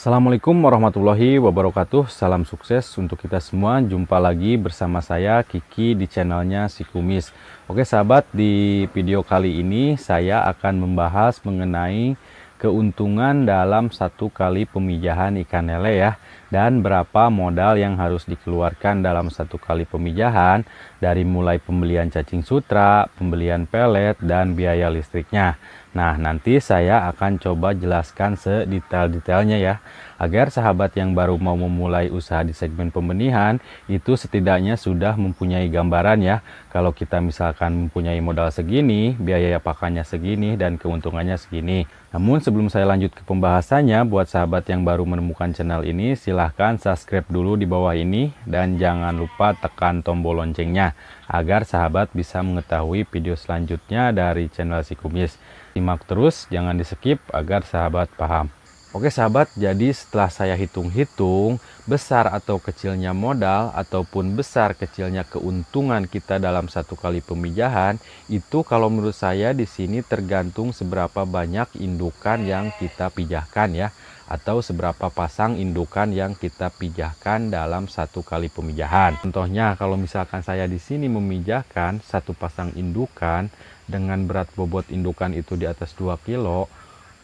Assalamualaikum warahmatullahi wabarakatuh. Salam sukses untuk kita semua. Jumpa lagi bersama saya Kiki di channelnya Si Kumis. Oke sahabat, di video kali ini saya akan membahas mengenai keuntungan dalam satu kali pemijahan ikan lele ya, dan berapa modal yang harus dikeluarkan dalam satu kali pemijahan, dari mulai pembelian cacing sutra, pembelian pelet, dan biaya listriknya. Nah, nanti saya akan coba jelaskan sedetail-detailnya ya, agar sahabat yang baru mau memulai usaha di segmen pembenihan itu setidaknya sudah mempunyai gambaran ya, kalau kita misalkan mempunyai modal segini, biaya pakannya segini, dan keuntungannya segini. Namun sebelum saya lanjut ke pembahasannya, buat sahabat yang baru menemukan channel ini, silahkan subscribe dulu di bawah ini, dan jangan lupa tekan tombol loncengnya, agar sahabat bisa mengetahui video selanjutnya dari channel Si Kumis. Simak terus, jangan di skip agar sahabat paham. Oke sahabat, jadi setelah saya hitung-hitung besar atau kecilnya modal ataupun besar kecilnya keuntungan kita dalam satu kali pemijahan, itu kalau menurut saya di sini tergantung seberapa banyak indukan yang kita pijahkan ya, atau seberapa pasang indukan yang kita pijahkan dalam satu kali pemijahan. Contohnya kalau misalkan saya di sini memijahkan satu pasang indukan dengan berat bobot indukan itu di atas 2 kilo,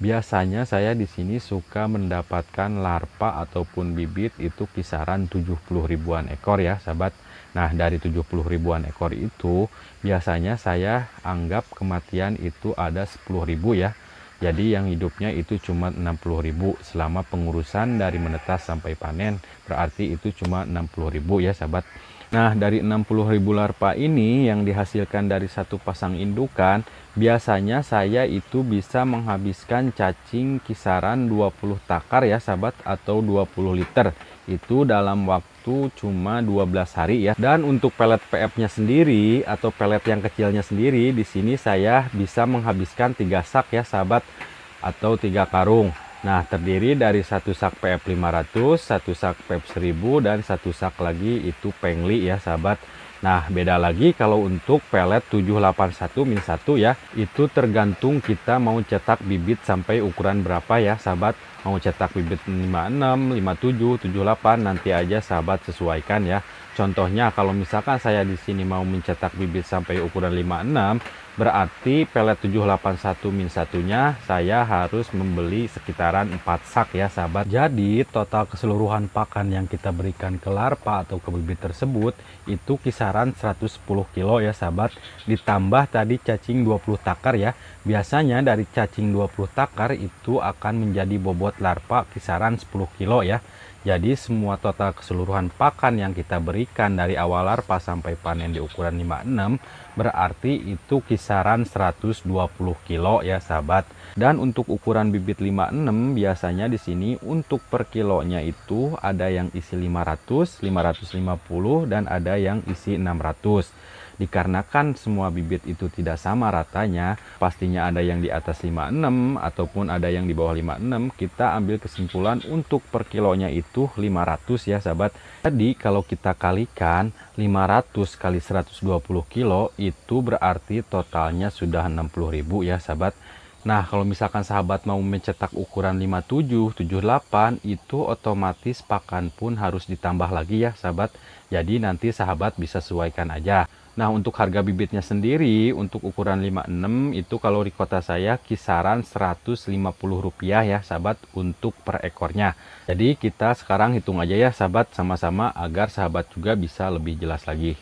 biasanya saya di sini suka mendapatkan larva ataupun bibit itu kisaran 70 ribuan ekor ya sahabat. Nah, dari 70 ribuan ekor itu biasanya saya anggap kematian itu ada 10.000 ya. Jadi yang hidupnya itu cuma 60.000 selama pengurusan dari menetas sampai panen. Berarti itu cuma 60.000 ya sahabat. Nah, dari 60.000 larva ini yang dihasilkan dari satu pasang indukan, biasanya saya itu bisa menghabiskan cacing kisaran 20 takar ya sahabat, atau 20 liter. Itu dalam waktu cuma 12 hari ya. Dan untuk pelet PF-nya sendiri atau pelet yang kecilnya sendiri, di sini saya bisa menghabiskan 3 sak ya sahabat, atau 3 karung. Nah, terdiri dari satu sak PF 500, satu sak PF 1000, dan satu sak lagi itu pengli ya sahabat. Nah, beda lagi kalau untuk pelet 781-1 ya, itu tergantung kita mau cetak bibit sampai ukuran berapa ya sahabat. Mau cetak bibit 56, 57, 78, nanti aja sahabat sesuaikan ya. Contohnya kalau misalkan saya di sini mau mencetak bibit sampai ukuran 56, berarti pelet 781-1-nya saya harus membeli sekitaran 4 sak ya sahabat. Jadi total keseluruhan pakan yang kita berikan ke larva atau ke bibit tersebut itu kisaran 110 kilo ya sahabat. Ditambah tadi cacing 20 takar ya. Biasanya dari cacing 20 takar itu akan menjadi bobot larva kisaran 10 kilo ya. Jadi semua total keseluruhan pakan yang kita berikan dari awal larva sampai panen di ukuran 56 berarti itu kisaran 120 kilo ya sahabat. Dan untuk ukuran bibit 56 biasanya di sini untuk per kilonya itu ada yang isi 500, 550, dan ada yang isi 600. Dikarenakan semua bibit itu tidak sama ratanya, pastinya ada yang di atas 56 ataupun ada yang di bawah 56, kita ambil kesimpulan untuk per kilonya itu 500 ya sahabat. Jadi kalau kita kalikan 500 kali 120 kilo itu berarti totalnya sudah 60.000 ya sahabat. Nah, kalau misalkan sahabat mau mencetak ukuran 57, 78, itu otomatis pakan pun harus ditambah lagi ya sahabat. Jadi nanti sahabat bisa sesuaikan aja. Nah, untuk harga bibitnya sendiri untuk ukuran 56 itu kalau di kota saya kisaran Rp150 ya sahabat untuk per ekornya. Jadi kita sekarang hitung aja ya sahabat sama-sama agar sahabat juga bisa lebih jelas lagi.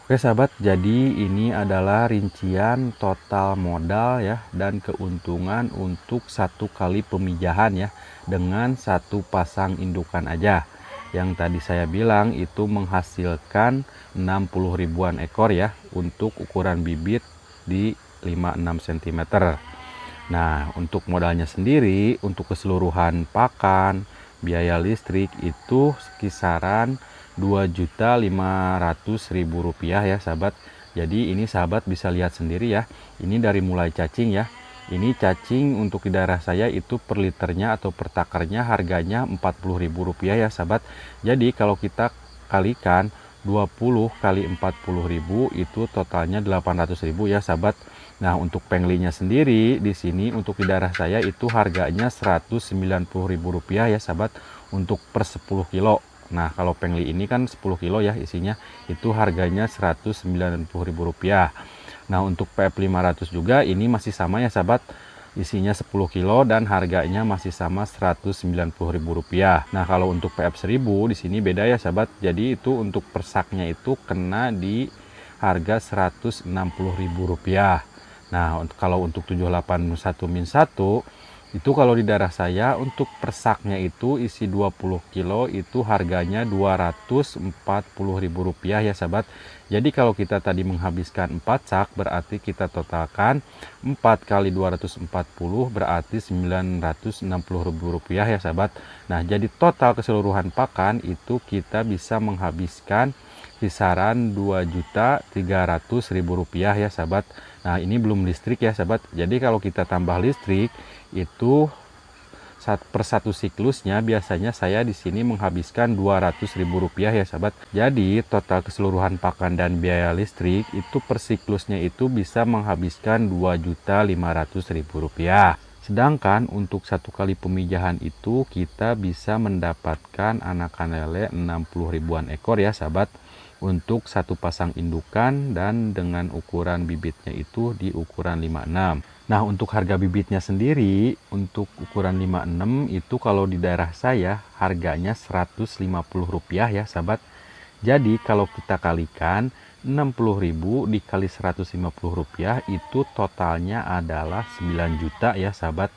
Oke sahabat, jadi ini adalah rincian total modal ya dan keuntungan untuk satu kali pemijahan ya dengan satu pasang indukan aja. Yang tadi saya bilang itu menghasilkan 60 ribuan ekor ya untuk ukuran bibit di 5-6 cm. Nah, untuk modalnya sendiri untuk keseluruhan pakan, biaya listrik itu kisaran Rp2.500.000 ya sahabat. Jadi ini sahabat bisa lihat sendiri ya. Ini dari mulai cacing ya. Ini cacing untuk di daerah saya itu per liternya atau per takarnya harganya Rp40.000 ya sahabat. Jadi kalau kita kalikan 20 kali 40.000 itu totalnya 800.000 ya sahabat. Nah, untuk penglinya sendiri di sini untuk di daerah saya itu harganya Rp190.000 ya sahabat untuk per 10 kilo. Nah, kalau pengli ini kan 10 kilo ya isinya, itu harganya Rp190.000. Nah, untuk PF500 juga ini masih sama ya sahabat, isinya 10 kilo dan harganya masih sama Rp190.000. Nah, kalau untuk PF1000 di sini beda ya sahabat. Jadi itu untuk persaknya itu kena di harga Rp160.000. Nah, kalau untuk 781-1 itu kalau di daerah saya untuk persaknya itu isi 20 kilo itu harganya Rp240.000 ya sahabat. Jadi kalau kita tadi menghabiskan 4 sak berarti kita totalkan 4 kali 240 berarti Rp960.000 ya sahabat. Nah, jadi total keseluruhan pakan itu kita bisa menghabiskan kisaran Rp2.300.000 ya sahabat. Nah, ini belum listrik ya sahabat. Jadi kalau kita tambah listrik itu per satu siklusnya biasanya saya di sini menghabiskan Rp200.000 ya sahabat. Jadi total keseluruhan pakan dan biaya listrik itu per siklusnya itu bisa menghabiskan Rp2.500.000. Sedangkan untuk satu kali pemijahan itu kita bisa mendapatkan anakan lele 60 ribuan ekor ya sahabat, untuk satu pasang indukan dan dengan ukuran bibitnya itu di ukuran 56. Nah, untuk harga bibitnya sendiri untuk ukuran 56 itu kalau di daerah saya harganya Rp150 ya sahabat. Jadi kalau kita kalikan 60.000 dikali Rp150 itu totalnya adalah 9 juta ya sahabat.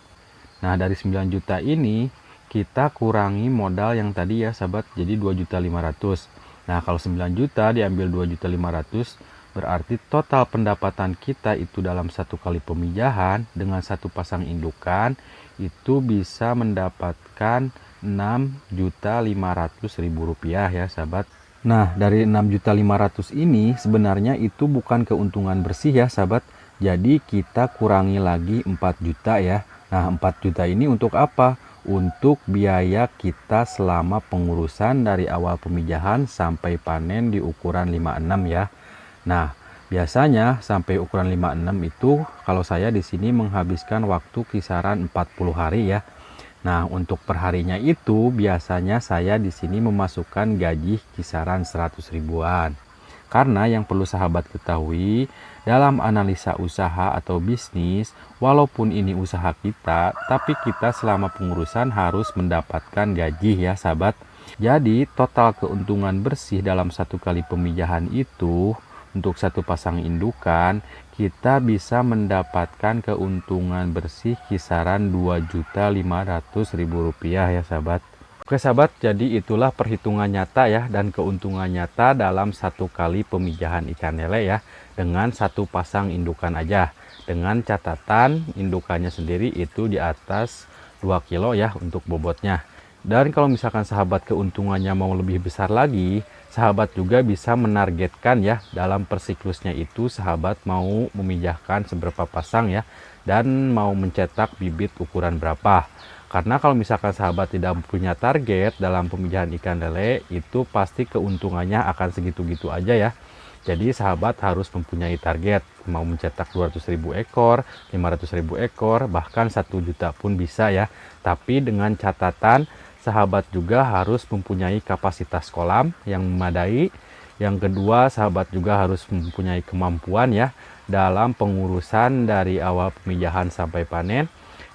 Nah, dari 9 juta ini kita kurangi modal yang tadi ya sahabat, jadi 2.500.000. Nah, kalau 9 juta diambil 2.500.000 berarti total pendapatan kita itu dalam satu kali pemijahan dengan satu pasang indukan itu bisa mendapatkan Rp6.500.000 ya sahabat. Nah, dari Rp6.500.000 ini sebenarnya itu bukan keuntungan bersih ya sahabat. Jadi kita kurangi lagi 4 juta ya. Nah, 4 juta ini untuk apa? Untuk biaya kita selama pengurusan dari awal pemijahan sampai panen di ukuran 56 ya. Nah, biasanya sampai ukuran 56 itu kalau saya di sini menghabiskan waktu kisaran 40 hari ya. Nah, untuk perharinya itu biasanya saya di sini memasukkan gaji kisaran 100 ribuan. Karena yang perlu sahabat ketahui, dalam analisa usaha atau bisnis, walaupun ini usaha kita, tapi kita selama pengurusan harus mendapatkan gaji ya sahabat. Jadi total keuntungan bersih dalam satu kali pemijahan itu, untuk satu pasang indukan, kita bisa mendapatkan keuntungan bersih kisaran Rp2.500.000 ya sahabat. Oke sahabat, jadi itulah perhitungan nyata ya dan keuntungan nyata dalam satu kali pemijahan ikan lele ya, dengan satu pasang indukan aja. Dengan catatan indukannya sendiri itu di atas 2 kilo ya untuk bobotnya. Dan kalau misalkan sahabat keuntungannya mau lebih besar lagi, sahabat juga bisa menargetkan ya dalam persiklusnya itu sahabat mau memijahkan seberapa pasang ya, dan mau mencetak bibit ukuran berapa. Karena kalau misalkan sahabat tidak punya target dalam pemijahan ikan lele, itu pasti keuntungannya akan segitu-gitu aja ya. Jadi sahabat harus mempunyai target, mau mencetak 200.000 ekor, 500.000 ekor, bahkan 1 juta pun bisa ya. Tapi dengan catatan sahabat juga harus mempunyai kapasitas kolam yang memadai. Yang kedua, sahabat juga harus mempunyai kemampuan ya dalam pengurusan dari awal pemijahan sampai panen.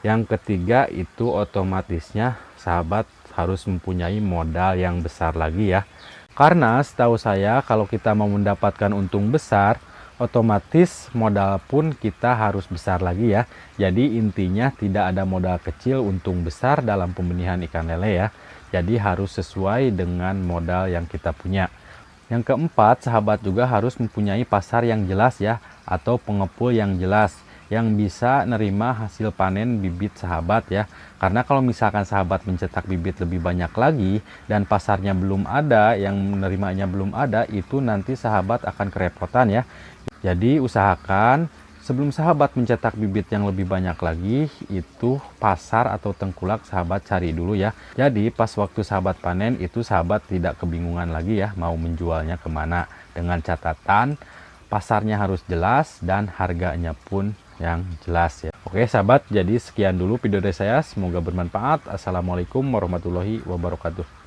Yang ketiga itu otomatisnya sahabat harus mempunyai modal yang besar lagi ya. Karena setahu saya kalau kita mau mendapatkan untung besar, otomatis modal pun kita harus besar lagi ya. Jadi intinya tidak ada modal kecil untung besar dalam pembenihan ikan lele ya. Jadi harus sesuai dengan modal yang kita punya. Yang keempat, sahabat juga harus mempunyai pasar yang jelas ya, atau pengepul yang jelas, yang bisa nerima hasil panen bibit sahabat ya. Karena kalau misalkan sahabat mencetak bibit lebih banyak lagi dan pasarnya belum ada, yang menerimanya belum ada, itu nanti sahabat akan kerepotan ya. Jadi usahakan Sebelum sahabat mencetak bibit yang lebih banyak lagi, itu pasar atau tengkulak sahabat cari dulu ya. Jadi pas waktu sahabat panen itu sahabat tidak kebingungan lagi ya mau menjualnya kemana. Dengan catatan pasarnya harus jelas dan harganya pun yang jelas ya. Oke sahabat, jadi sekian dulu video dari saya. Semoga bermanfaat. Assalamualaikum warahmatullahi wabarakatuh.